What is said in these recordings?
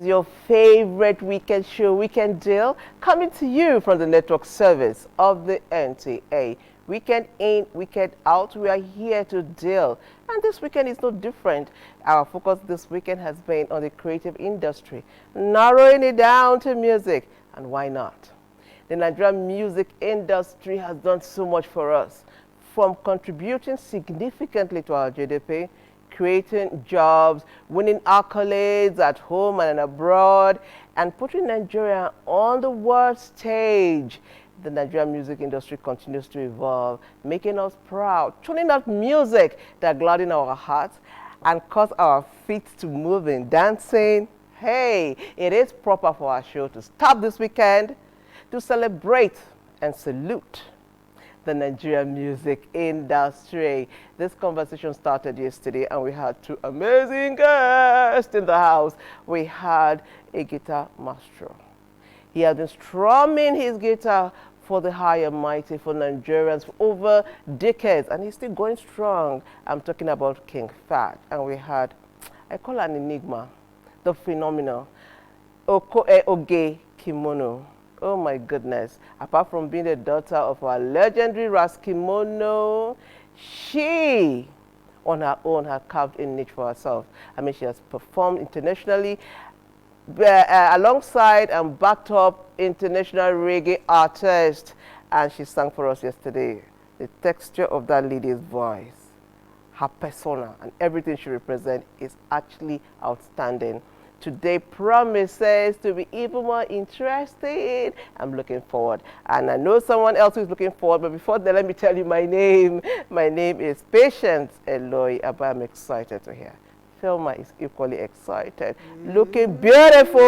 Your favorite weekend show, Weekend Deal, coming to you from the network service of the NTA. Weekend in, weekend out, we are here to deal. And this weekend is no different. Our focus this weekend has been on the creative industry, narrowing it down to music. And why not? The Nigerian music industry has done so much for us, from contributing significantly to our GDP, creating jobs, winning accolades at home and abroad, and putting Nigeria on the world stage. The Nigerian music industry continues to evolve, making us proud, tuning out music that gladdens our hearts and cause our feet to move in dancing. Hey, it is proper for our show to stop this weekend to celebrate and salute the Nigerian music industry. This conversation started yesterday and we had two amazing guests in the house. We had a guitar maestro. He has been strumming his guitar for the high and mighty, for Nigerians for over decades, and he's still going strong. I'm talking about King Fat. And we had, I call her an enigma, the phenomenal Oge Kimono. Oh my goodness. Apart from being the daughter of our legendary Raskimono, she, on her own, has carved a niche for herself. I mean, she has performed internationally alongside and backed up international reggae artists. And she sang for us yesterday. The texture of that lady's voice, her persona, and everything she represents is actually outstanding. Today promises to be even more interesting. I'm looking forward. And I know someone else who's looking forward, but before that, let me tell you my name. My name is Patience Eloy, but I'm excited to hear. Thelma is equally excited. Looking beautiful.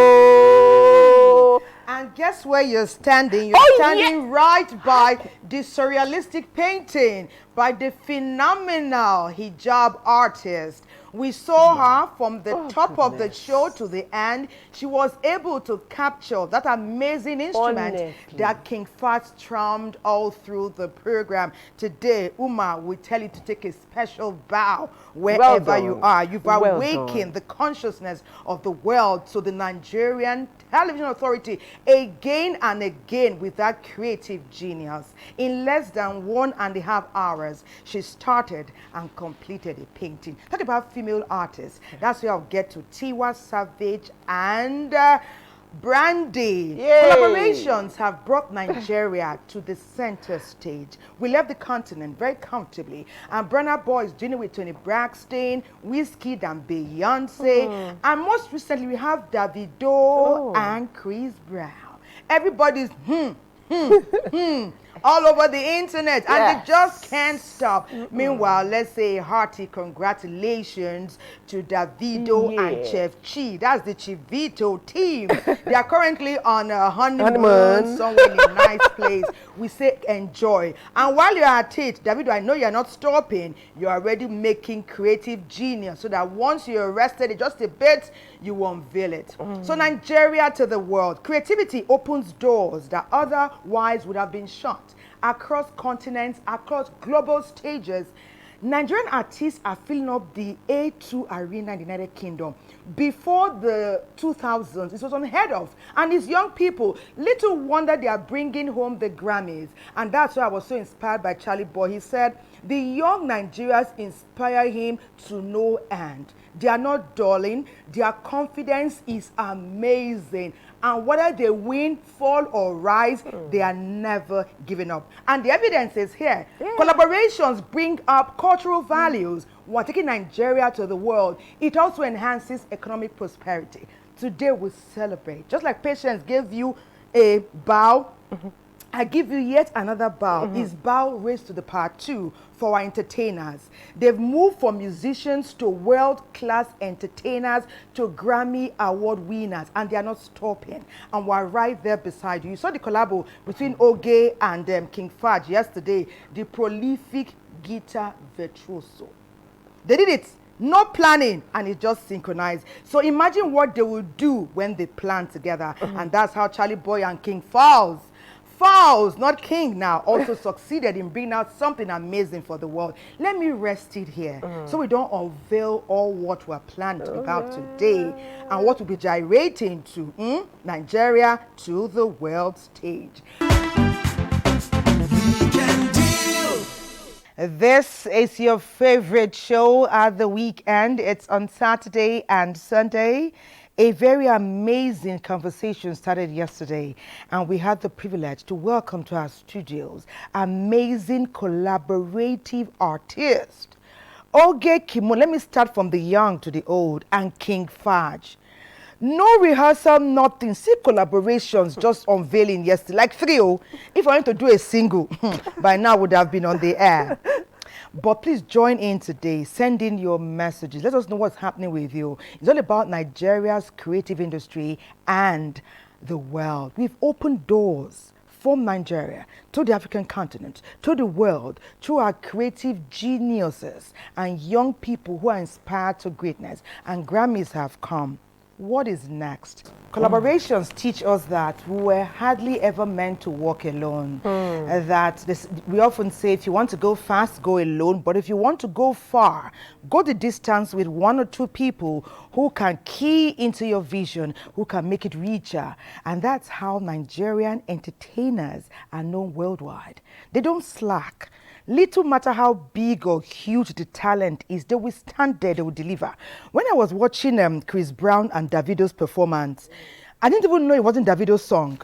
And guess where you're standing? You're standing right by the surrealistic painting by the phenomenal hijab artist. We saw her from the top of the show to the end. She was able to capture that amazing instrument that King Fat strummed all through the program. Today, Uma will tell you to take a special bow wherever you are. You've awakened the consciousness of the world to the Nigerian Television Authority again and again with that creative genius. In less than 1.5 hours, she started and completed a painting. Talk about female artists. That's where I'll get to Tiwa Savage and Brandy. Yay. Collaborations have brought Nigeria to the center stage. We left the continent very comfortably, and Burna Boy is doing it with Tony Braxton, Wizkid and Beyonce, and most recently we have Davido and Chris Brown. Everybody's all over the internet, and they just can't stop. Meanwhile, let's say hearty congratulations to Davido and Chef Chi. That's the Chivito team. They are currently on a honeymoon somewhere in a nice place. We say enjoy. And while you're at it, Davido, I know you're not stopping. You're already making creative genius so that once you're arrested just a bit, you will unveil it. So Nigeria to the world. Creativity opens doors that otherwise would have been shut. Across continents, across global stages, Nigerian artists are filling up the A2 Arena in the United Kingdom. Before the 2000s, it was unheard of. And these young people, little wonder they are bringing home the Grammys. And that's why I was so inspired by Charlie Boy. He said, the young Nigerians inspire him to no end. They are not dulling. Their confidence is amazing. And whether they win, fall, or rise, they are never giving up. And the evidence is here. Collaborations bring up cultural values. We're taking Nigeria to the world. It also enhances economic prosperity. Today we celebrate. Just like Patience gave you a bow, I give you yet another bow. Is bow raised to the power 2 for our entertainers. They've moved from musicians to world-class entertainers to Grammy Award winners, and they are not stopping. And we're right there beside you. You saw the collabo between Oge and King Faj yesterday, the prolific guitar virtuoso. They did it. No planning, and it just synchronized. So imagine what they will do when they plan together. And that's how Charlie Boy and King Fowls, not King now, also succeeded in bringing out something amazing for the world. Let me rest it here so we don't unveil all what we're planning to about today and what we'll be gyrating to Nigeria to the world stage. This is your favorite show at the weekend. It's on Saturday and Sunday. A very amazing conversation started yesterday, and we had the privilege to welcome to our studios amazing collaborative artists. Oge Kimo, let me start from the young to the old, and King Faj. No rehearsal, nothing. See collaborations just unveiling yesterday. Like 3. If I went to do a single, by now would have been on the air. But please join in today. Send in your messages. Let us know what's happening with you. It's all about Nigeria's creative industry and the world. We've opened doors from Nigeria to the African continent, to the world, through our creative geniuses and young people who are inspired to greatness. And Grammys have come. What is next? Collaborations teach us that we were hardly ever meant to walk alone. We often say, if you want to go fast, go alone. But if you want to go far, go the distance with 1 or 2 people who can key into your vision, who can make it richer. And that's how Nigerian entertainers are known worldwide. They don't slack. Little matter how big or huge the talent is, they will stand there, they will deliver. When I was watching Chris Brown and Davido's performance, I didn't even know it wasn't Davido's song.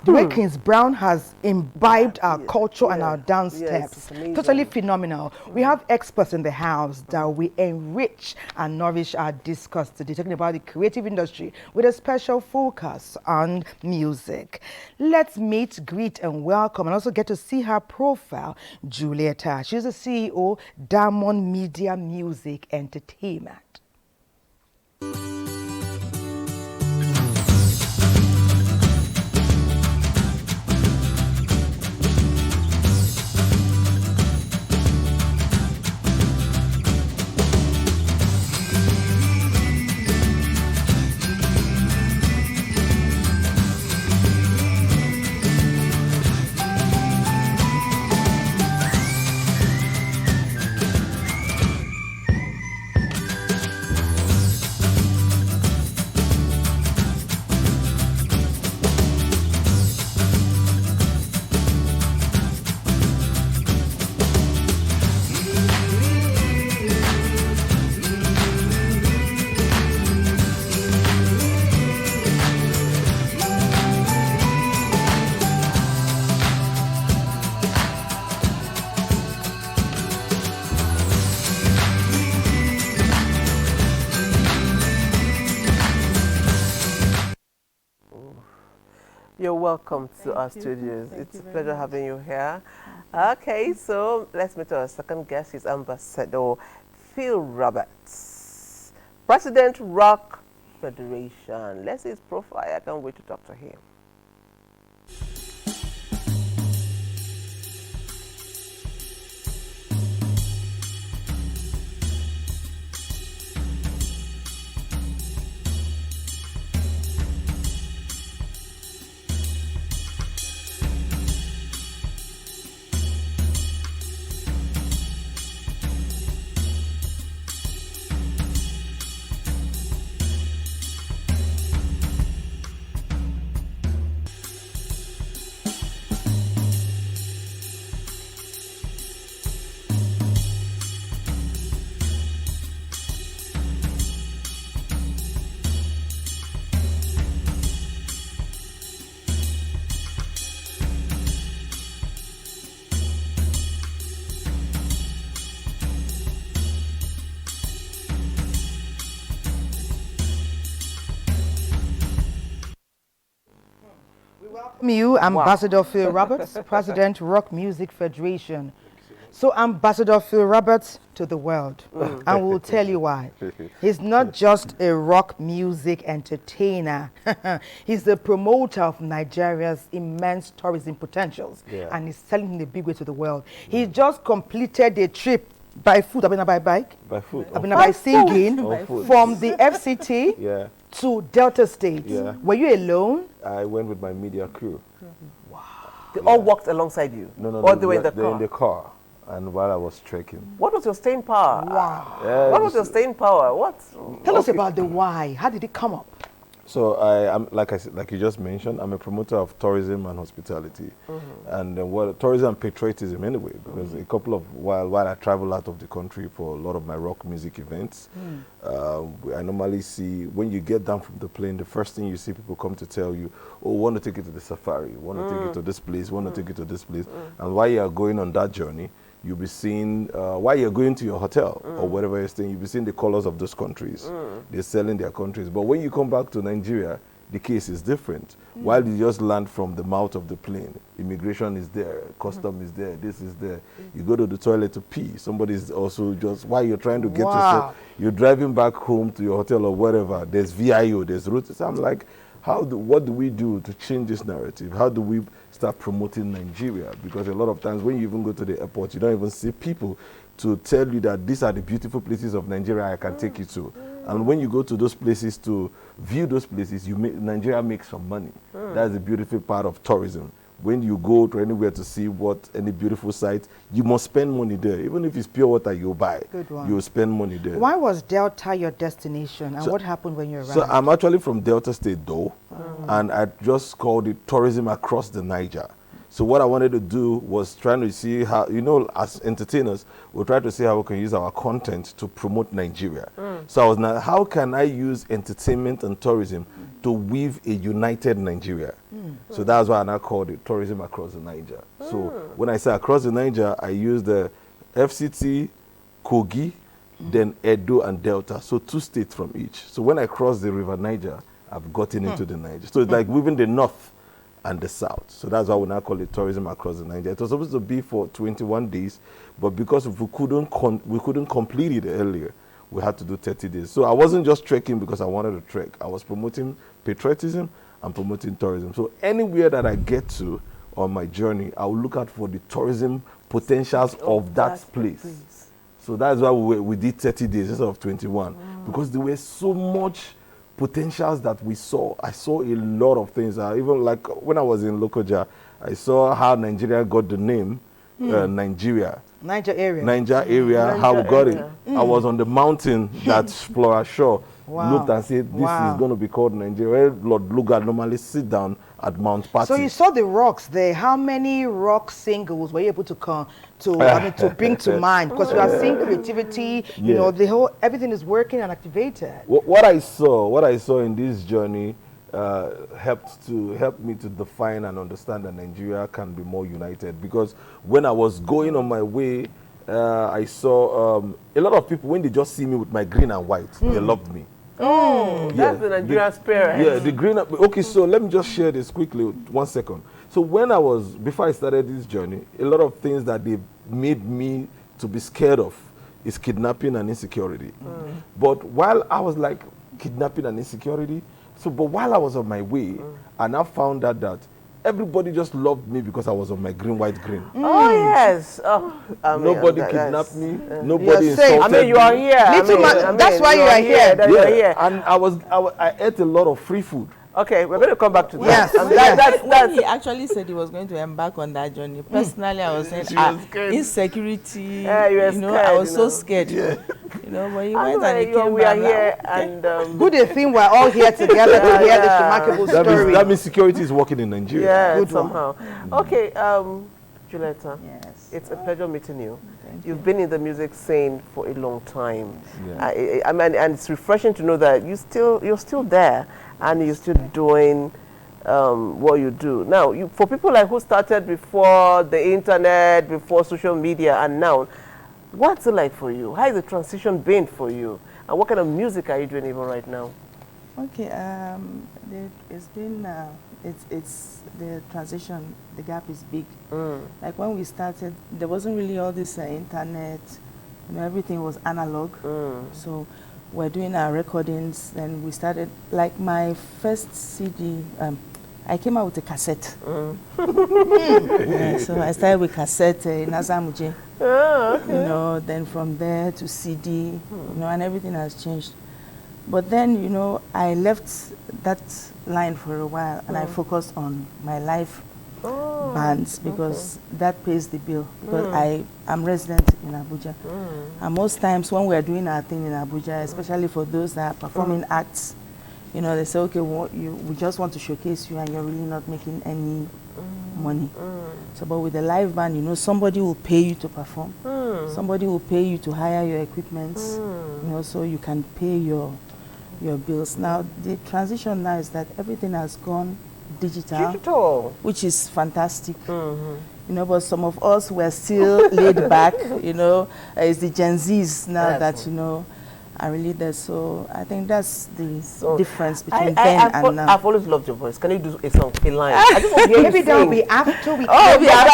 The way Chris Brown has imbibed our culture and our dance steps. Totally phenomenal. We have experts in the house that will enrich and nourish our discourse today, talking about the creative industry with a special focus on music. Let's meet, greet, and welcome, and also get to see her profile, Julieta. She's the CEO, Diamond Media Music Entertainment. You're welcome to our studios. It's a pleasure having you here. Okay, so let's meet our second guest. He's Ambassador Phil Roberts, President Rock Federation. Let's see his profile. I can't wait to talk to him. welcome you, Ambassador Phil Roberts, President, Rock Music Federation. So Ambassador Phil Roberts to the world, and we'll tell you why. He's not just a rock music entertainer. He's the promoter of Nigeria's immense tourism potentials, and he's selling in a big way to the world. He just completed a trip by foot, by bike, by foot, by singing, from the FCT to Delta State. Were you alone? I went with my media crew. Wow. They all walked alongside you? No, or they were in the car? They were in the car. And while I was trekking. What was your staying power? Wow. What was your staying power? Tell us about the why. How did it come up? So I'm like you just mentioned, I'm a promoter of tourism and hospitality, and tourism and patriotism anyway. Because a couple of while I travel out of the country for a lot of my rock music events, I normally see when you get down from the plane, the first thing you see people come to tell you, oh, want to take it to the safari, want to take it to this place, want to take it to this place, and while you are going on that journey, you'll be seeing, while you're going to your hotel or wherever you're staying, you'll be seeing the colors of those countries. They're selling their countries. But when you come back to Nigeria, the case is different. While you just land from the mouth of the plane, immigration is there, custom is there, this is there. You go to the toilet to pee. Somebody's also just, while you're trying to get yourself, you're driving back home to your hotel or whatever, there's VIO, there's routes. So I'm like, what do we do to change this narrative? How do we start promoting Nigeria? Because a lot of times when you even go to the airport, you don't even see people to tell you that these are the beautiful places of Nigeria I can take you to. And when you go to those places to view those places, Nigeria makes some money. That's the beautiful part of tourism. When you go to anywhere to see any beautiful site, you must spend money there. Even if it's pure water you buy, you spend money there. Why was Delta your destination, and what happened when you arrived? So I'm actually from Delta State though, and I just called it tourism across the Niger. So what I wanted to do was trying to see how, as entertainers, we'll try to see how we can use our content to promote Nigeria. So I was now, how can I use entertainment and tourism to weave a united Nigeria? So that's why I now called it tourism across the Niger. So when I say across the Niger, I use the FCT, Kogi, then Edo and Delta. So 2 states from each. So when I cross the river Niger, I've gotten into the Niger. So it's like weaving the north and the south. So that's why we now call it tourism across the Niger. It was supposed to be for 21 days, but because we couldn't complete it earlier, we had to do 30 days. So I wasn't just trekking because I wanted to trek. I was promoting patriotism and promoting tourism. So anywhere that I get to on my journey, I will look out for the tourism potentials of that place. So that's why we did 30 days instead of 21, because there were so much potentials that we saw. I saw a lot of things. Even like when I was in Lokoja, I saw how Nigeria got the name Nigeria. Niger area. How we got it. I was on the mountain that Flora Shaw looked and said, this is going to be called Nigeria. Lord Lugard normally sit down at Mount Patty. So you saw the rocks there. How many rock singles were you able to to bring to mind? Because we are seeing creativity, everything is working and activated. What I saw in this journey helped me to define and understand that Nigeria can be more united. Because when I was going on my way, I saw a lot of people, when they just see me with my green and white, they loved me. That's the Nigerian spirit. Yeah, the green. Okay, so let me just share this quickly, 1 second. So before I started this journey, a lot of things that they made me to be scared of is kidnapping and insecurity. But while I was like, kidnapping and insecurity, but while I was on my way, I now found out that everybody just loved me because I was on my green, white, green. Oh, yes. Oh, nobody kidnapped me. Nobody insulted me. You are here. That's why you are here. You are here. And I ate a lot of free food. Okay, we're going to come back to that. Yes. When he actually said he was going to embark on that journey, personally, I was saying, insecurity, I was so scared. But he went and he came we back. We are here, and good thing we're all here together to hear this remarkable story. That means security is working in Nigeria. Yeah, good somehow. Okay, Julieta, it's a pleasure meeting you. You've been in the music scene for a long time. I mean, and it's refreshing to know that you're still there and you're still doing what you do. Now, for people like who started before the internet, before social media, and now, what's it like for you? How has the transition been for you? And what kind of music are you doing even right now? Okay, it's been, it's the transition, the gap is big. Like when we started, there wasn't really all this internet, everything was analog. So we're doing our recordings, and we started, like my first CD, I came out with a cassette. So I started with cassette in Azamuje. Okay. Then from there to CD, and everything has changed. But then, I left that line for a while, and I focused on my live bands, because that pays the bill. Because I'm resident in Abuja. And most times when we're doing our thing in Abuja, especially for those that are performing acts, they say, okay, we just want to showcase you, and you're really not making any money. So, but with the live band, somebody will pay you to perform. Somebody will pay you to hire your equipment, so you can pay your bills. Now, the transition now is that everything has gone digital. Which is fantastic. But some of us were still laid back, it's the Gen Zs now that, are really there. So I think that's the difference between then and now. I've always loved your voice. Can you do a song, a line? I just want to hear maybe that'll be after we maybe after.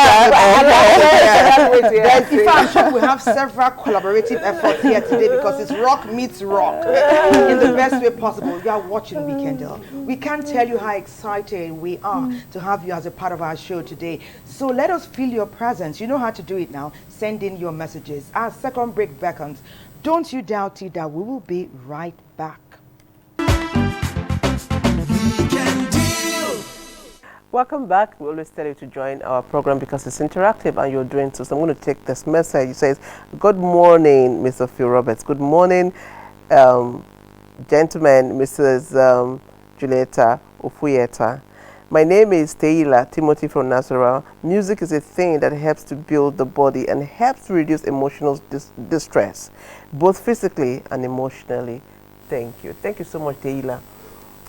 In fact, I'm sure we have several collaborative efforts here today, because it's rock meets rock in the best way possible. You are watching Weekendel. We can't tell you how excited we are to have you as a part of our show today. So let us feel your presence. You know how to do it now. Send in your messages. Our second break beckons. Don't you doubt it that we will be right back. Welcome back. We always tell you to join our program because it's interactive, and you're doing so. So I'm going to take this message. It says, good morning, Mr. Phil Roberts. Good morning, gentlemen, Mrs. Julieta Ofuyeta. My name is Taylor Timothy from Nasarawa. Music is a thing that helps to build the body and helps to reduce emotional distress, both physically and emotionally. Thank you. Thank you so much, Taylor.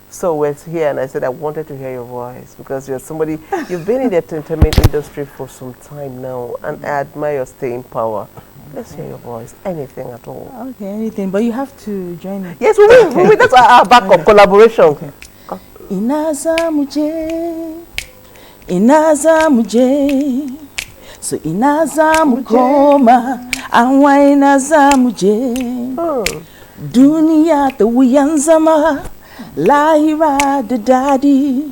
So we're here, and I said I wanted to hear your voice, because you're somebody, you've been in the entertainment industry for some time now, and I admire your staying power. Let's hear your voice, anything at all. Okay, anything, but you have to join me. Yes, we will. Okay. That's our backup collaboration. Okay. Inaza muje, so inaza mukoma, anwa inaza muje. Dunia the wiyanzama, lahira the daddy.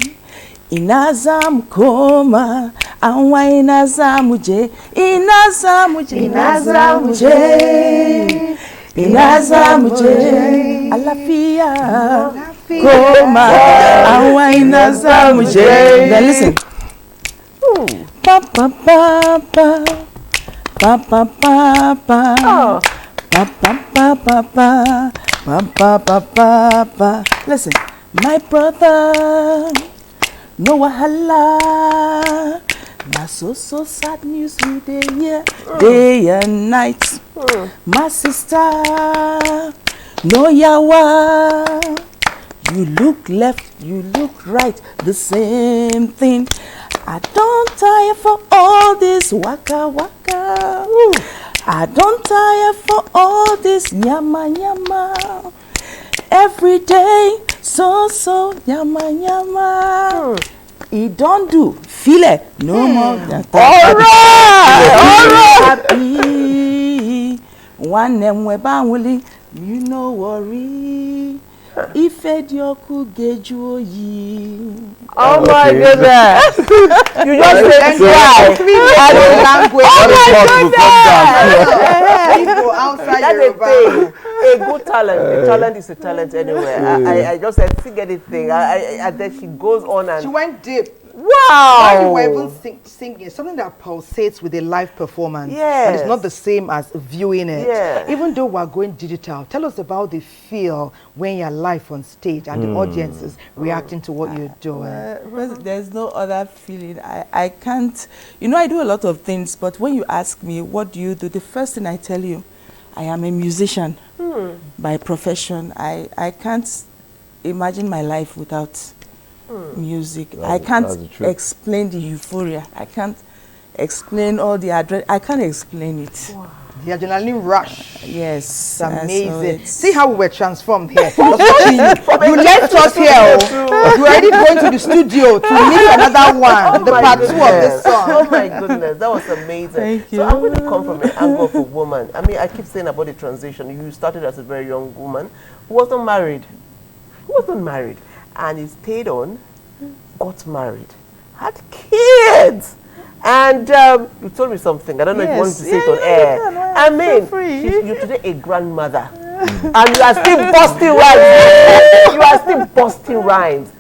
Inaza mukoma, anwa inaza muje, inaza muje, alafia. Koma, awaina zamuje. Now listen. Pa pa pa pa, pa pa pa pa, pa pa pa pa pa, pa pa pa pa pa. Listen, my brother, no wahala. Na so sad news we dey hear day and night. My sister, no yawa. You look left, you look right, the same thing. I don't tire for all this waka waka. I don't tire for all this nyama nyama. Every day, so nyama nyama. It don't do, feel it, no more. All right. Happy. One name we banguli, you no worry. Ife dioku geju yi. Oh my goodness! You just said try. People outside That's Yoruba. a good talent. A talent is a talent anywhere. I just said forget the thing. And then she goes on and she went deep. Wow! While you were even singing, something that pulsates with a live performance. Yes. And it's not the same as viewing it. Yeah. Even though we're going digital, tell us about the feel when you're live on stage and the audience is reacting to what you're doing. There's no other feeling. I can't, I do a lot of things, but when you ask me, what do you do? The first thing I tell you, I am a musician by profession. I can't imagine my life without music. I can't explain the euphoria. I can't explain all the address. I can't explain it. Wow. The adrenaline rush. Yes. It's amazing. So See how we were transformed here. You left us here. We're already going to the studio to meet another one, the part 2 of this song. Oh my goodness, that was amazing. Thank you. So I'm going to come from an angle of a woman. I mean, I keep saying about the transition. You started as a very young woman who wasn't married. And he stayed on, got married, had kids. And you told me something. I don't know if you want to say it on air. I mean, you're today a grandmother. And you are still busting rhymes. You are still busting rhymes.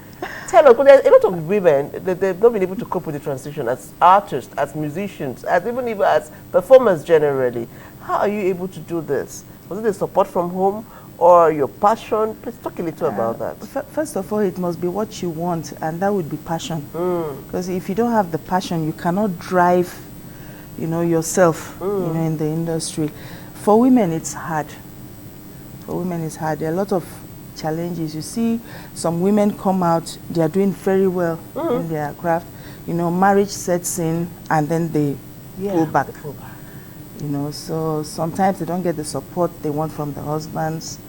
Tell us, because there's a lot of women that they've not been able to cope with the transition as artists, as musicians, as even as performers generally. How are you able to do this? Was it the support from home or your passion? Please talk a little about that. First of all, it must be what you want, and that would be passion. Because if you don't have the passion, you cannot drive, yourself, in the industry. For women, it's hard. There are a lot of challenges. You see, some women come out, they are doing very well in their craft. Marriage sets in, and then they pull back. So sometimes they don't get the support they want from the husbands.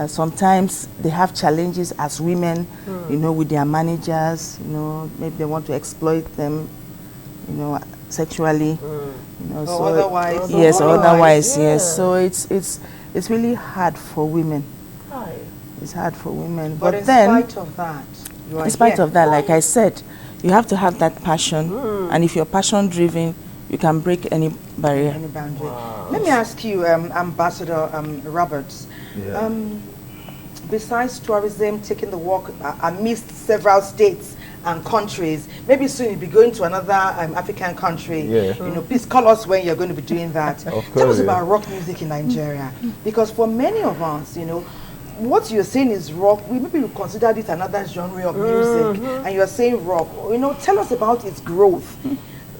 Sometimes they have challenges as women, with their managers. Maybe they want to exploit them, sexually. So otherwise. Yes, otherwise, yes. So it's really hard for women. It's hard for women. But in spite of that, in spite of that, like I said, you have to have that passion, and if you're passion driven, you can break any barrier. Any boundary. Wow. Let me ask you, Ambassador Roberts. Yeah. Besides tourism, taking the walk amidst several states and countries, maybe soon you'll be going to another African country. Yeah. Please call us when you're going to be doing that. Of course, Tell us about rock music in Nigeria, because for many of us, what you're saying is rock. Maybe we consider it another genre of music, and you're saying rock. Tell us about its growth.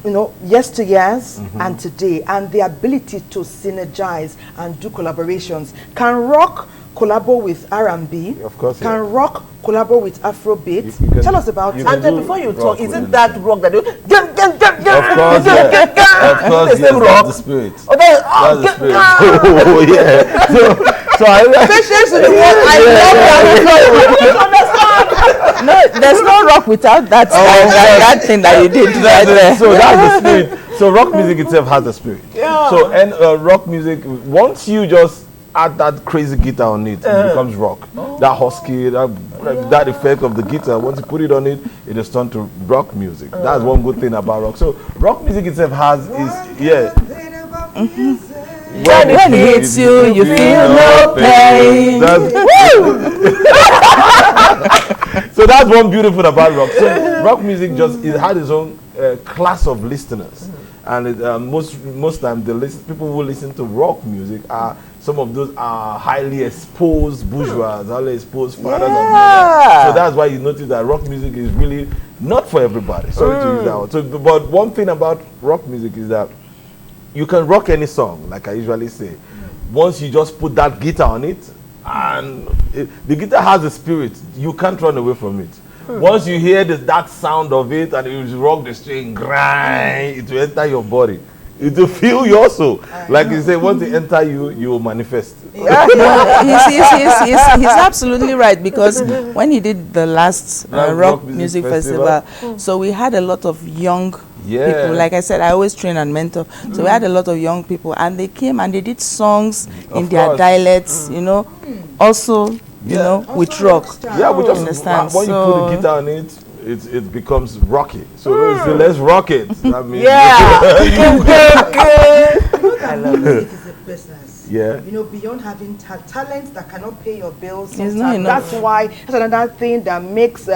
Yesteryears and today, and the ability to synergize and do collaborations. Can rock collaborate with R&B? Of course. Can rock collaborate with Afrobeat? Tell us about it. And then before you talk, is it that rock that you... Of course, yes, that's the spirit. That's the spirit. Oh, yeah. So Patience with the word, I love that. No, there's no rock without that that thing that you did right there. So that's the spirit. So rock music itself has a spirit. Yeah. So rock music, once you just add that crazy guitar on it, it becomes rock. That husky, that effect of the guitar, once you put it on it, it is turned to rock music. That's one good thing about rock. So rock music itself has When it hits you, you feel no pain. So that's one beautiful about rock. So rock music it had its own class of listeners, and most time people who listen to rock music are some of those are highly exposed bourgeois, highly exposed fathers of men. So that's why you notice that rock music is really not for everybody. Sorry to use that word. So, but one thing about rock music is that you can rock any song, like I usually say. Once you just put that guitar on it, and the guitar has a spirit, you can't run away from it. Once you hear that sound of it, and it will rock the string, grind, it will enter your body. It will feel you also. Like you say, once it enter you, you will manifest. He's absolutely right, because when he did the last rock music festival, so we had a lot of young people. Like I said, I always train and mentor. So we had a lot of young people, and they came and they did songs in their dialects, also, with rock. Yeah, we just understand. When you put the guitar on it, it becomes rocky. So let's rock it. I mean, I love it. It is a business. Yeah. Beyond having talent that cannot pay your bills, it's not enough. That's another thing that makes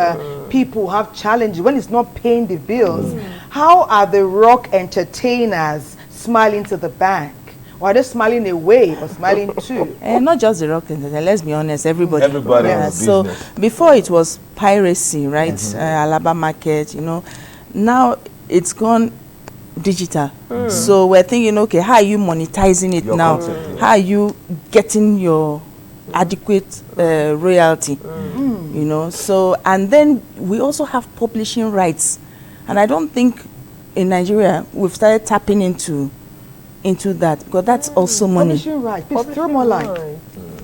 people have challenges when it's not paying the bills. How are the rock entertainers smiling to the bank? Or are they smiling away or smiling too? Not just the rock entertainers, let's be honest, everybody. So before it was piracy, right? Alaba market, now it's gone digital. So we're thinking, okay, how are you monetizing it now? Content, How are you getting your adequate royalty? So, and then we also have publishing rights. And I don't think in Nigeria we've started tapping into into that, because that's also money. Publishing right. Please throw more light.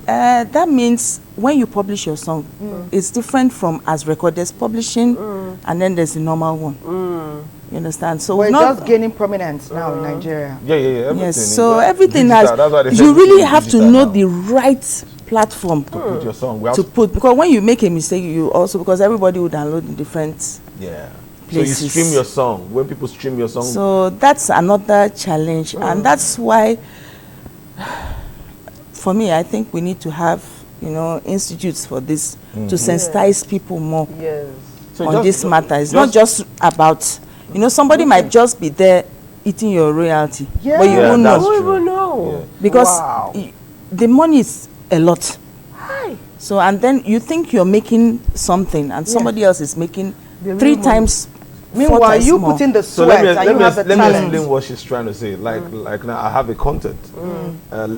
That means when you publish your song, it's different from as recorded publishing, and then there's the normal one. You understand? So we're not just gaining prominence now in Nigeria. Yeah. Everything yes. So everything digital. That's why they has. say You really everything have is to digital know now. the right platform To put your song. because when you make a mistake, you also, because everybody will download in different places. So you stream your song. When people stream your song. So that's another challenge, and that's why, for me, I think we need to have, institutes for this to sensitize people more So on this matter. It's not just about, somebody might just be there eating your royalty, but you won't know. Who even know? Because the money is a lot. So, and then you think you're making something, and somebody else is making 3 times. Meanwhile, you put in the So sweat and you have the let me talent. explain what she's trying to say. Like now, I have a content,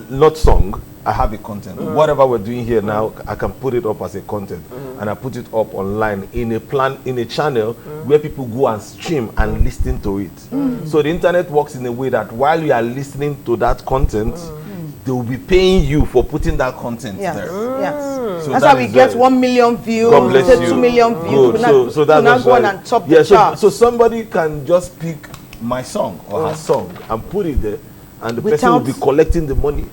not song. I have a content. Whatever we're doing here now, I can put it up as a content, and I put it up online in a channel where people go and stream and listen to it. So the internet works in a way that while you are listening to that content, they will be paying you for putting that content there. Yes. So That's that how we is, get 1 million views, God bless you. 2 million views. Good. So that's now also go on and top the chart. So somebody can just pick my song or her song and put it there, and the person will be collecting the money.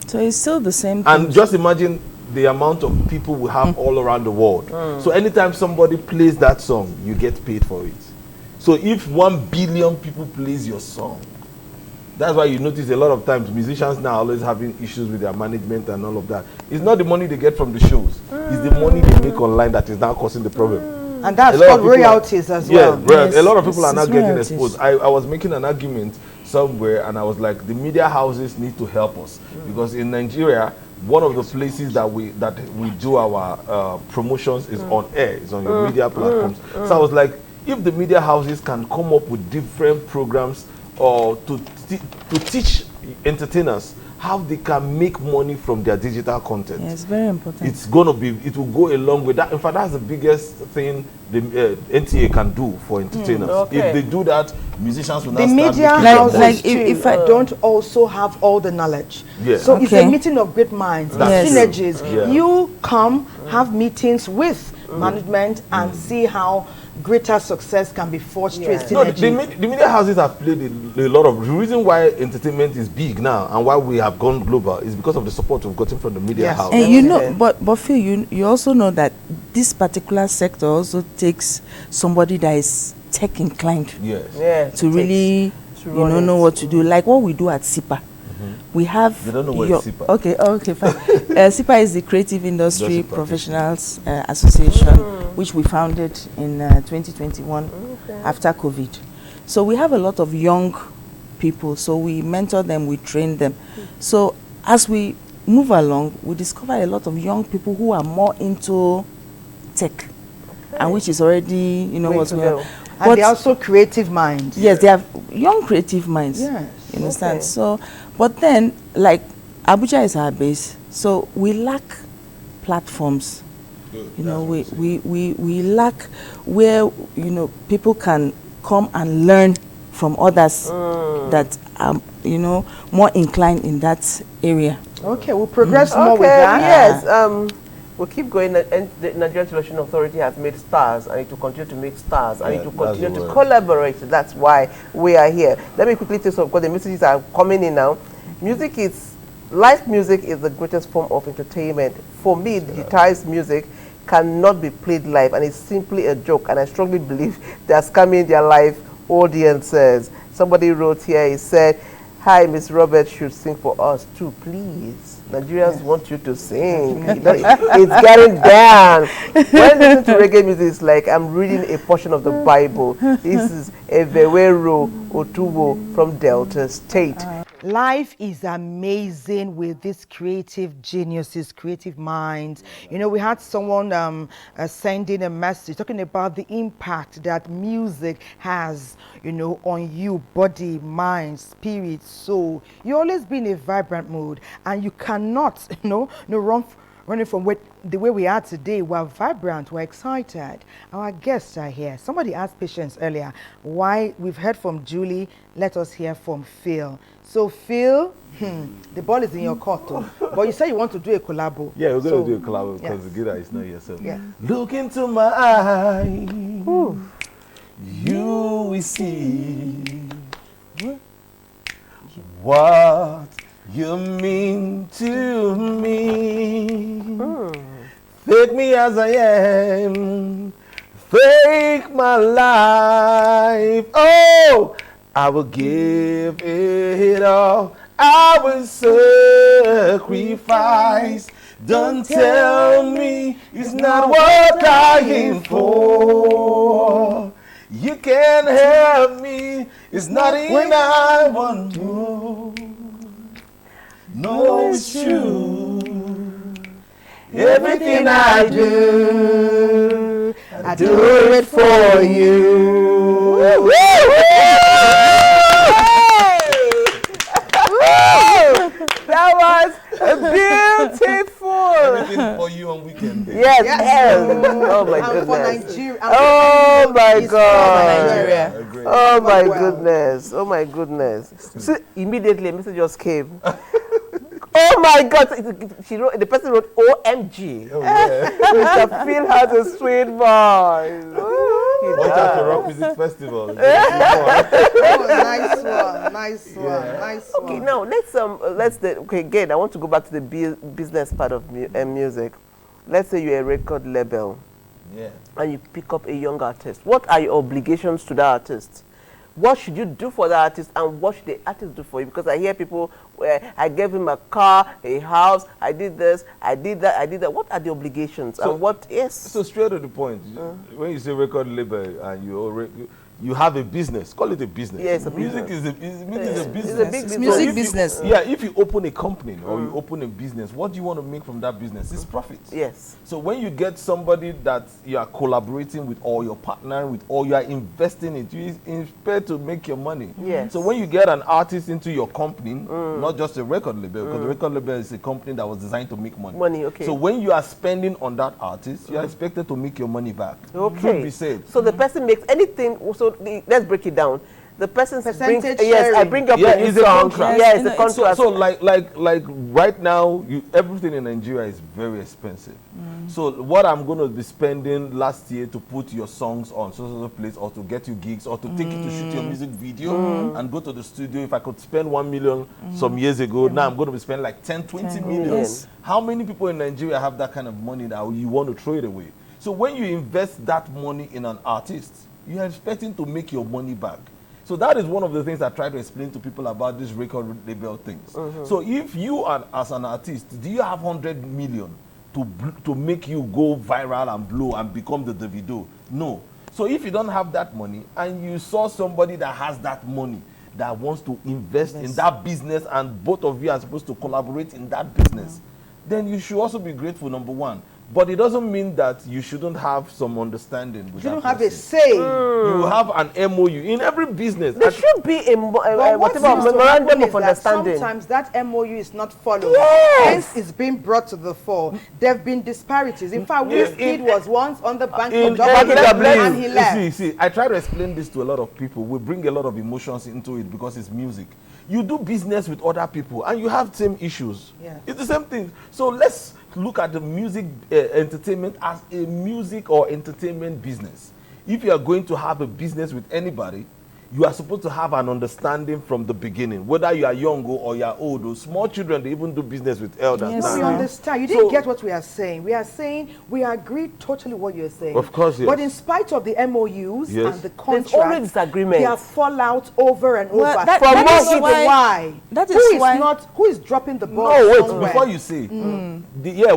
So it's still the same thing. And just imagine the amount of people we have all around the world. So anytime somebody plays that song, you get paid for it. So if 1 billion people plays your song, that's why you notice a lot of times musicians now are always having issues with their management and all of that. It's not the money they get from the shows. It's the money they make online that is now causing the problem. And that's called royalties as well. Yes, a lot of people are not getting royalties. exposed. I was making an argument somewhere, and I was like, the media houses need to help us, because in Nigeria, one of the places that we do our promotions is on air, is on your media platforms. So I was like, if the media houses can come up with different programs or to teach entertainers how they can make money from their digital content. Yeah, it's very important. It will go a long way. That, in fact, that's the biggest thing the NTA can do for entertainers. If they do that, musicians will The not start media making houses money. like if I don't also have all the knowledge. Yeah. So it's a meeting of great minds, That's synergies. true. Yeah. You come, have meetings with management and see how greater success can be forged through a No, synergy. the media houses have played a lot of. The reason why entertainment is big now and why we have gone global is because of the support we've gotten from the media house. And but Phil, you also know that this particular sector also takes somebody that is tech inclined to really know what to do, like what we do at SIPA. We have. They don't know what is SIPA. Okay, fine. SIPA is the Creative Industry Professionals Association, which we founded in 2021 after COVID. So we have a lot of young people. So we mentor them, we train them. So as we move along, we discover a lot of young people who are more into tech, and which is already, what we are. And they're also creative minds. Yes, they have young creative minds. Yes. You understand? So, but then, like, Abuja is our base, so we lack platforms. We lack where, people can come and learn from others that are, more inclined in that area. Okay, we'll progress more with that. Yes. We'll keep going, and the Nigerian Television Authority has made stars, and it will continue to make stars, and it will continue to collaborate. That's why we are here. Let me quickly take some, because the messages are coming in now. Live music is the greatest form of entertainment. For me, digitized music cannot be played live, and it's simply a joke, and I strongly believe they're scamming their live audiences. Somebody wrote here, he said, "Hi, Miss Robert should sing for us too, please. Nigerians want you to sing." It's getting down. When listening to reggae music, it's like I'm reading a portion of the Bible. This is Evewero Otubo from Delta State. Life is amazing with these creative geniuses, creative minds. We had someone sending a message talking about the impact that music has, on you, body, mind, spirit, soul. You always be in a vibrant mood, and you cannot, running from the way we are today. We're vibrant, we're excited. Our guests are here. Somebody asked Patience earlier why. We've heard from Julie. Let us hear from Phil. So Phil, the ball is in your court, but you say you want to do a collabo. Yeah, we're going to do a collabo because the guitar is not here. So Yeah. look into my eyes, you will see what you mean to me. Take me as I am, take my life. Oh, I will give it all. I will sacrifice. Don't tell me it's not worth dying for. You can't help me. It's nothing I want to. No, it's true. Everything I do it for you. That was beautiful. Everything for you on weekend days. Yes, Yes. Oh my And for goodness. Nigeria. Oh my It's for God. Nigeria. Agree. Oh my Well. goodness. Oh my goodness. See, immediately a message just came. Oh my God. She wrote, the person wrote OMG. Oh, yeah. Mr. Phil has a sweet voice. Watch out for Rock Music Festival. Oh, nice one, nice one, nice one. Okay, now okay, again, I want to go back to the business part of music. Let's say you're a record label. Yeah. And you pick up a young artist. What are your obligations to that artist? What should you do for the artist, and what should the artist do for you? Because I hear people, I gave him a car, a house, I did this, I did that, I did that. What are the obligations? So, and what is? So straight to the point, when you say record label and you have a business, call it a business. Yeah, it's a Music business. is a business. It's a big business. Music if business. If you open a company or you open a business, what do you want to make from that business? It's profit. Yes. So when you get somebody that you are collaborating with, or you're partnering with, or you are investing in, you inspire to make your money. Yes. So when you get an artist into your company, not just a record label, because the record label is a company that was designed to make money. Money, okay. So when you are spending on that artist, you are expected to make your money back. Okay. Should be said. So the person makes anything. So let's break it down. The person brings. Percentage Yes, I sharing. bring up Yeah, a new it's a song. contract. Yeah, it's a So- contract. So like right now, everything in Nigeria is very expensive. So what I'm going to be spending last year to put your songs on so place, or to get you gigs, or to take you to shoot your music video and go to the studio, if I could spend 1 million some years ago, now I'm going to be spending like 10, 20 million. Yes. How many people in Nigeria have that kind of money that you want to throw it away? So when you invest that money in an artist, you are expecting to make your money back. So that is one of the things I try to explain to people about this record label things. So if you are, as an artist, do you have 100 million to make you go viral and blow and become the Davido? No. So if you don't have that money and you saw somebody that has that money that wants to invest in that business, and both of you are supposed to collaborate in that business, then you should also be grateful, number one. But it doesn't mean that you shouldn't have some understanding with You don't that have a person. say. You have an MOU in every business. There should be a But what whatever seems to memorandum happen of is that understanding. sometimes that MOU is not followed. Yes. Hence, it's being brought to the fore. There have been disparities. In fact, Wizkid was once on the bank In of government NTA, and he left. see, I try to explain this to a lot of people. We bring a lot of emotions into it because it's music. You do business with other people and you have same issues. Yeah. It's the same thing. So let's look at the music entertainment as a music or entertainment business. If you are going to have a business with anybody, you are supposed to have an understanding from the beginning, whether you are young or you are old. Or small children, they even do business with elders. Yes, now. We sir. understand. You didn't So- get what we are saying. We are saying we agree totally what you're saying. Of course, yes. But in spite of the MOUs Yes. and the always contracts, disagreement. there are fallout over and Well, over. that- From Let what- me see the why. that is Who is why- who is dropping the ball? No, wait, somewhere? before you say,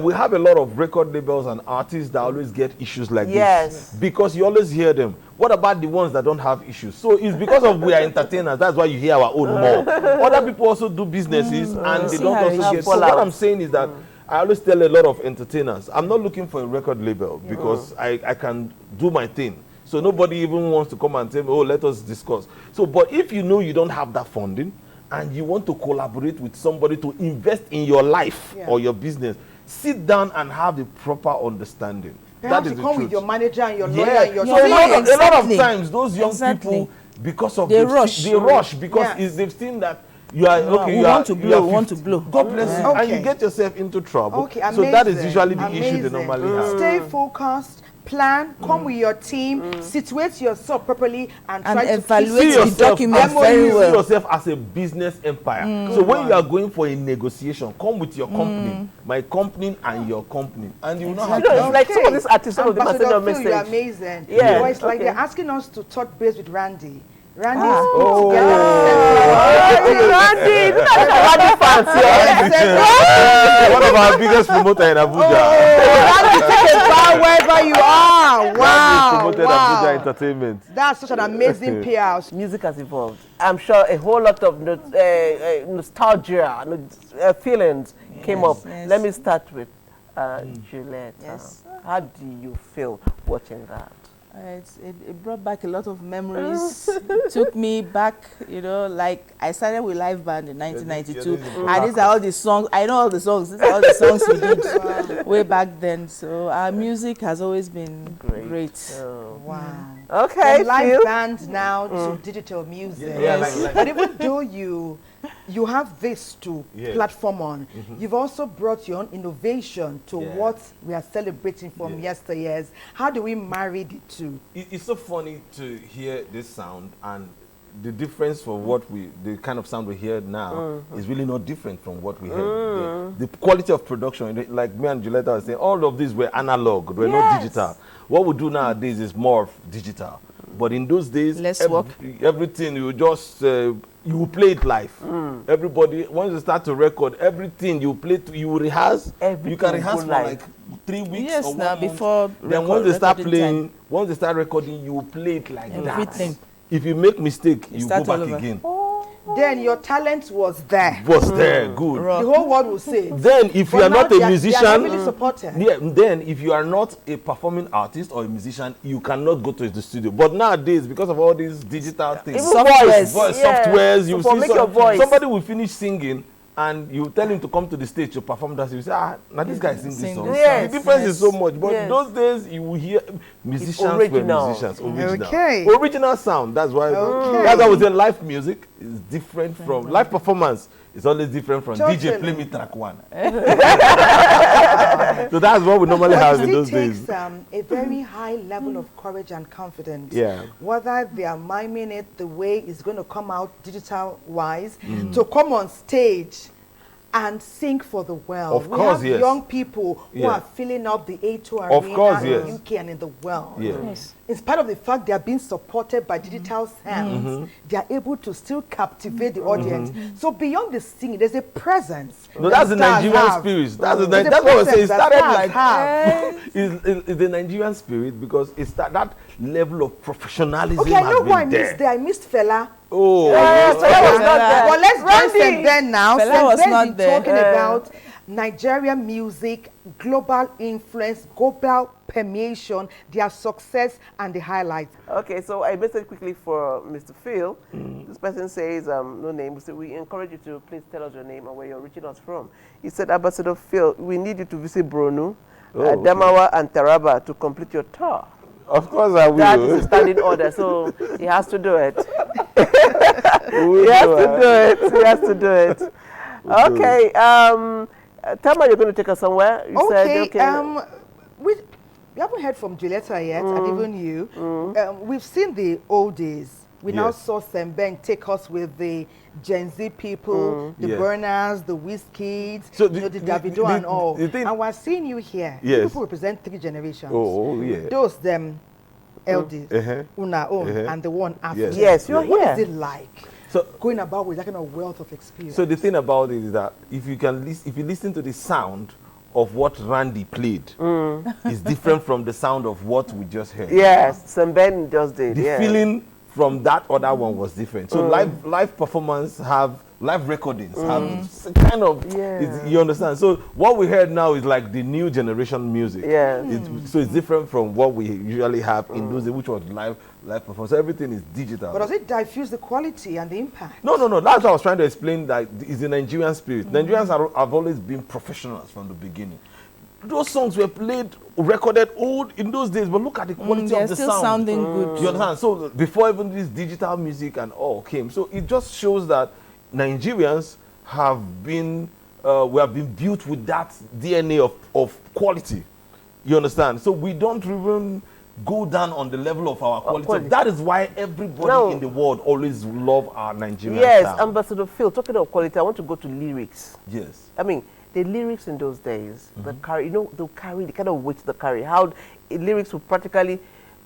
we have a lot of record labels and artists that always get issues like Yes. this. Because you always hear them. What about the ones that don't have issues? So it's because of we are entertainers, that's why you hear our own more. Other people also do businesses and they See don't how it also get. So what fallout. I'm saying is that I always tell a lot of entertainers, I'm not looking for a record label because I can do my thing. So nobody even wants to come and tell me, oh, let us discuss. So, but if you know you don't have that funding and you want to collaborate with somebody to invest in your life Yeah. or your business, sit down and have the proper understanding. Perhaps that is you the come truth. with your manager and your lawyer Yeah, and your so a lot of Exactly. times those young Exactly. people, because of They rush. they rush because Yeah. they've seen that you are okay. we you want are, to you blow, are we want 50. to blow. God bless you, and Okay. you get yourself into trouble. Okay, so that is amazing, usually the issue they amazing. normally have. Stay focused, plan, come with your team, situate yourself properly, and try to evaluate keep the yourself document as- very see well. yourself as a business empire. So when you are going for a negotiation, come with your company, my company, and your company, and you will not have You know, it's to. like some of these artists, some of them are sending a Ambassador Phil, you're message. amazing. Yeah, But it's like okay. they're asking us to touch base with Randy. Randy Ah. is Oh. put together. Randy, look at Randy fans here. One of our biggest promoter in Abuja. Randy, take a bow wherever you are. Randy Wow, promoted Abuja wow. Entertainment. That's such an amazing PR. Music has evolved. I'm sure a whole lot of nostalgia, feelings came up. yes. Let me start with Juliet. Yes. How do you feel watching that? It brought back a lot of memories. It took me back, you know, like I started with live band in 1992. And these are all the songs, I know all the songs, these are all the songs we did way back then. So our music has always been great. Oh. Wow. Okay, From live Phil. band now to digital music. Yeah, like- But even though you have this to Yeah. platform on, you've also brought your own innovation to Yeah. what we are celebrating from Yeah. yesteryears. How do we marry the two? It's so funny to hear this sound, and the difference for what the kind of sound we hear now is really not different from what we heard. The quality of production, like me and Julieta were saying, all of these were analog, were not digital. What we do nowadays is more of digital. But in those days, Less work. everything you just you will play it live. Everybody, once you start to record, everything you play, you rehearse. You Everything can rehearse go for live. like 3 weeks Yes, or 1 now month. before Then once they start recording playing, time. once they start recording, you will play it like Everything. that. If you make mistake, you go start all back over. again. Then your talent was there. Was there, good. The whole world will say. Then if you But are now not they a are musician, heavily supported. yeah, then if you are not a performing artist or a musician, you cannot go to the studio. But nowadays, because of all these digital things, Even Softwares. voice yeah. softwares, So you for see make your voice. somebody will finish singing and you tell him to come to the stage to perform that. You say, now this guy sings this Sing song. this Yes, The difference yes. is so much. But Yes. those days, you will hear musicians were original. musicians, original. Okay. Original sound. That's why. Okay. That's why we say live music is different from live performance. It's always different from Totally. DJ play me track one. So that's what we normally But have it in still those takes days. a very high level of courage and confidence. Yeah. Whether they are miming it the way it's going to come out digital-wise, Mm. to come on stage and sing for the world. Of We course, have yes. young people who Yeah. are filling up the A2 Arena Of course, in yes. the UK and in the world. Yeah. Yes. In spite of the fact they are being supported by digital sounds, they are able to still captivate the audience. So beyond the singing, there's a presence. No, that's the stars Nigerian have. spirit. That's the There's a that's what I say. It presence that started stars like have. it's the Nigerian spirit because it's that level of professionalism Okay, I has know who I been there. missed there. I missed Fela. Oh, Yes, Fela was not there. Well, let's Randy. join Semben now. Fela was Semben not is there. talking about Nigerian music, global influence, global permeation, their success and the highlights. Okay, so I messaged quickly for Mr. Phil. This person says, no name. So we encourage you to please tell us your name and where you're reaching us from. He said, Ambassador Phil, we need you to visit Bronu, okay. Adamawa, and Taraba to complete your tour. of course I will. That is a standing order, so he has to do it. We He has will, to do it. He has to do it. Okay. Tell me you're going to take us somewhere. You Okay, said, we haven't heard from Julieta yet, and even you. We've seen the old days. We now Yes. saw Semben take us with the Gen Z people, the Yes. Burners, the Wizkids, So the Davido and all. the thing- And we're seeing you here. You Yes. people represent 3 generations. Oh, yeah. Those them elders, Uh-huh. Una own, Uh-huh. and the one after. Yes. Yes, you're What here. is it like So going about with that kind of wealth of experience? So the thing about it is that if you listen to the sound of what Randy played, it's different from the sound of what we just heard. yes, Sam Ben just did. The yeah. feeling from that other one was different. So live performance live recordings have kind of Yeah. you understand. So what we heard now is like the new generation music. Yeah. So it's different from what we usually have in those days, which was live performance. So everything is digital. But does it diffuse the quality and the impact? No. That's what I was trying to explain. That is the Nigerian spirit. Nigerians have always been professionals from the beginning. those songs were played, recorded old in those days, but look at the quality of the still sound. sounding good. You understand? So before even this digital music and all came, so it just shows that Nigerians have been, we have been built with that DNA of quality. You understand? So we don't even go down on the level of our quality. That is why everybody in the world always love our Nigerian sound. Ambassador Phil, talking of quality, I want to go to lyrics. Yes. I mean, the lyrics in those days, the carry, they'll carry the kind of weight they carry. How lyrics will practically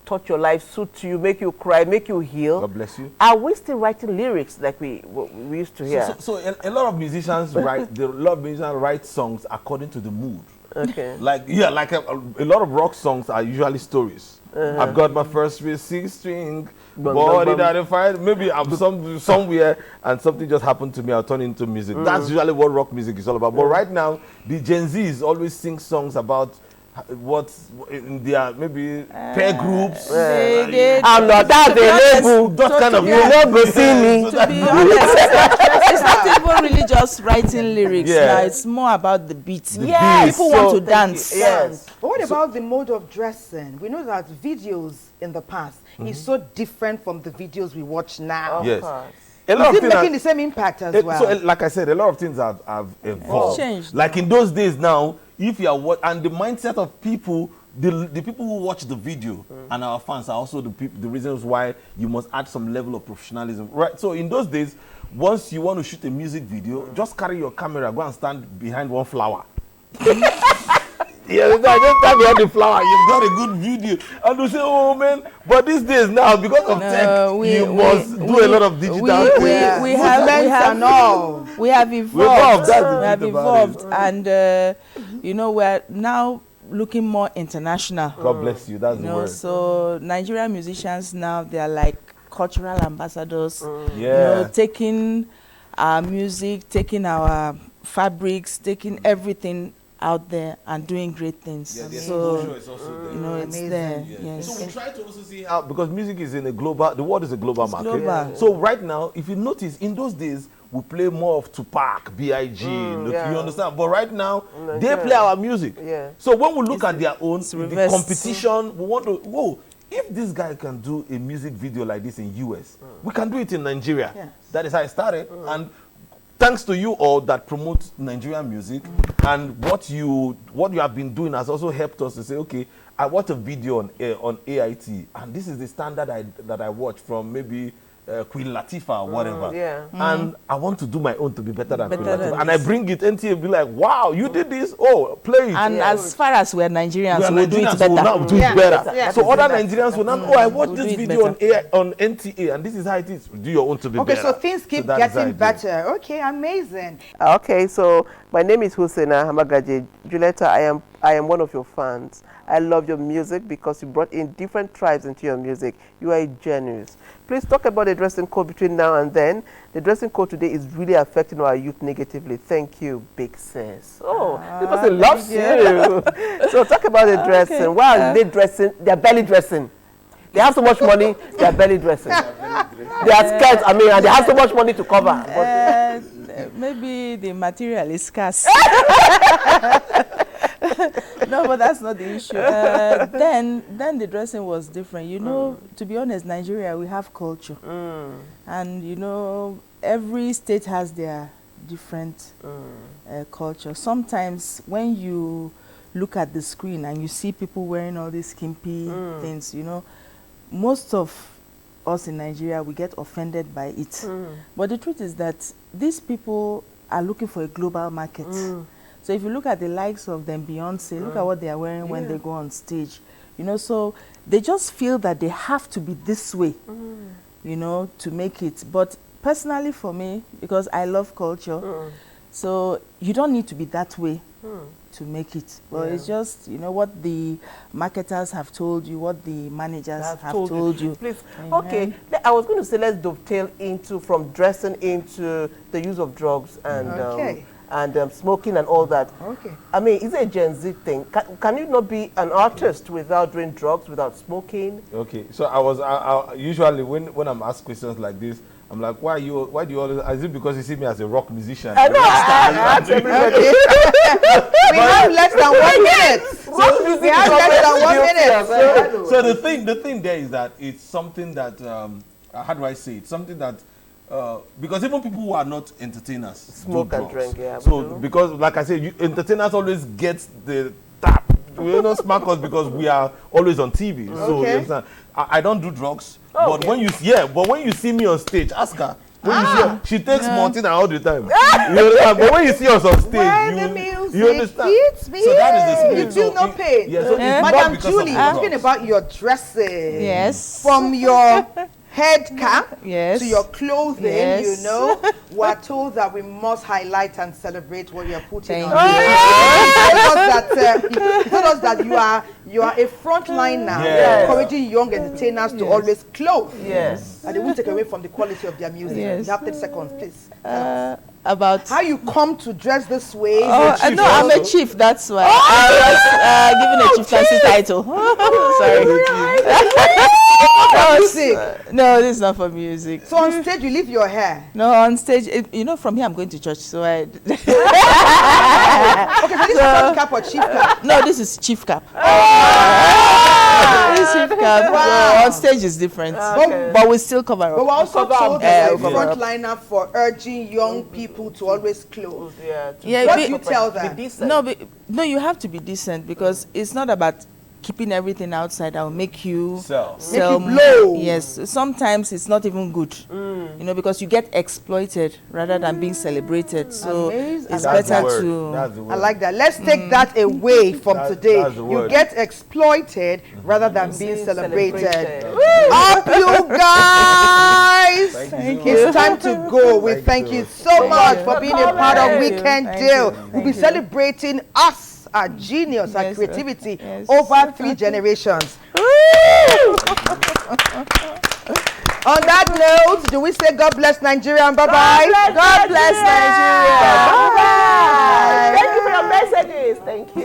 touch your life, suit you, make you cry, make you heal. God bless you. Are we still writing lyrics like we used to hear? So a lot of musicians write songs according to the mood. Okay. Like a lot of rock songs are usually stories. I've got my first with 6-string, body that I find. Maybe I'm somewhere and something just happened to me. I'll turn into music. That's usually what rock music is all about. But right now, the Gen Zs always sing songs about what's in their maybe pair groups. I'm not that label. That kind of you not go see me. To be honest, it's not even really just writing lyrics. Now it's more about the beat. People want to dance. Yes. But what about the mode of dressing? We know that videos in the past is so different from the videos we watch now. Yes. Is it making the same impact as well? So, like I said, a lot of things have evolved. Changed. Like in those days now, if you are and the mindset of people, the people who watch the video and our fans are also the reasons why you must add some level of professionalism, right? So in those days, once you want to shoot a music video, just carry your camera, go and stand behind one flower. Yeah, just stand behind the flower. You've got a good video, and you say, "Oh man!" But these days now, because of tech, you must do a lot of digital. We have evolved, and you know, we're now looking more international. God bless you. That's the word. So Nigerian musicians now, they are like cultural ambassadors. You know, taking our music, taking our fabrics, taking everything out there and doing great things. So is also there. you know, it's there. Yes. So we try to also see how, because music is in a global, the world is a global market. global. So right now, if you notice, in those days, we play more of Tupac, B.I.G., you understand? But right now, they play our music. Yeah. So when we look at their own, the reversed. competition, we want to, whoa, if this guy can do a music video like this in US, we can do it in Nigeria. Yes. That is how it started. And thanks to you all that promote Nigerian music, and what you have been doing has also helped us to say, okay, I watched a video on AIT, and this is the standard that I watch from maybe Queen Latifah or whatever. And I want to do my own to be better than Queen Latifah. And I bring it, NTA be like, wow, you did this? Oh, play it. And as far as we're Nigerians, we'll do it Nigerians better. will now do it better. Yeah. So other Nigerians will now, oh, I watched We'll this do it video better. on NTA, and this is how it is. Do your own to be better. Okay, so things keep that is getting the idea. better. Okay, amazing. Okay, so my name is Husseina Hamagaji. Julieta, I am one of your fans. I love your music because you brought in different tribes into your music. You are a genius. Please talk about the dressing code between now and then. The dressing code today is really affecting our youth negatively. Thank you, big sis. Oh, this person loves you. So talk about the dressing. Why are they dressing? They're belly dressing. They have so much money, they're belly dressing. They are skirts, and they have so much money to cover. Maybe the material is scarce. No, but that's not the issue. Then the dressing was different. You know, to be honest, Nigeria, we have culture. And, you know, every state has their different culture. Sometimes when you look at the screen and you see people wearing all these skimpy things, you know, most of us in Nigeria, we get offended by it. But the truth is that these people are looking for a global market. So if you look at the likes of them, Beyonce, look at what they are wearing when they go on stage. You know, so they just feel that they have to be this way, you know, to make it. But personally for me, because I love culture, so you don't need to be that way to make it. Well, it's just, you know, what the marketers have told you, what the managers have told you. Please, okay. I was going to say let's dovetail from dressing into the use of drugs and smoking and all that. Okay. I mean, is it a Gen Z thing? Can you not be an artist without doing drugs, without smoking? Okay, so I usually when I'm asked questions like this, I'm like, why do you always? Is it because you see me as a rock musician? I know. That's everybody. We have less than 1 minute. We have less than 1 minute. So the thing there is that it's something that how do I say it? Something that because even people who are not entertainers Smoke do and drugs. drink, yeah. So because like I said, entertainers always get the tap. We don't smack us because we are always on TV. So you understand? I don't do drugs. But when you see me on stage, ask her. When you see her, she takes Martina all the time. You understand? But when you see us on stage, you understand. So that is the spirit. You feel no pain. Yeah, so it's not Madam because of Julie, the drugs. talking about your dressing. Yes. From your head cap Yes. to your clothing, Yes. you know, we're told that we must highlight and celebrate what you're putting Thank on. you. You told us that you are a frontliner, Yes. encouraging young entertainers to always clothe. Yes. And they won't take away from the quality of their music. Yes. You have 30 seconds, please. Tell us. About How you come to dress this way? no, I'm a chief. That's why I was given a chieftaincy title. Sorry. Music. No, this is not for music. So on stage you leave your hair. No, on stage, from here I'm going to church, so I. Okay, so this is front cap or chief cap? No, this is chief cap. This is chief cap. Wow. So on stage is different, Okay. but we still cover But we're up. also Cover told up. that Yeah, you're a cover up. frontliner for urging young people to always clothe. Yeah. Yeah, What be- do you tell them? Be decent. No, you have to be decent because it's not about keeping everything outside that will make you Sell. sell Make you blow. Yes, sometimes it's not even good, because you get exploited rather than being celebrated. So Amazing. it's That's the better word. to. That's the word. I like that. Let's take that away from today. That's the You word. get exploited rather than being Being celebrated. celebrated. Up you guys! Thank It's time to go. We thank you so much for being a part of Thank you. Weekend Thank Deal. you. We'll be Thank you. celebrating us, our genius, our Yes, creativity yes. over 3 generations. On that note, do we say God bless Nigeria and bye-bye? God bless Nigeria. Bye-bye. Thank you for your messages. Thank you.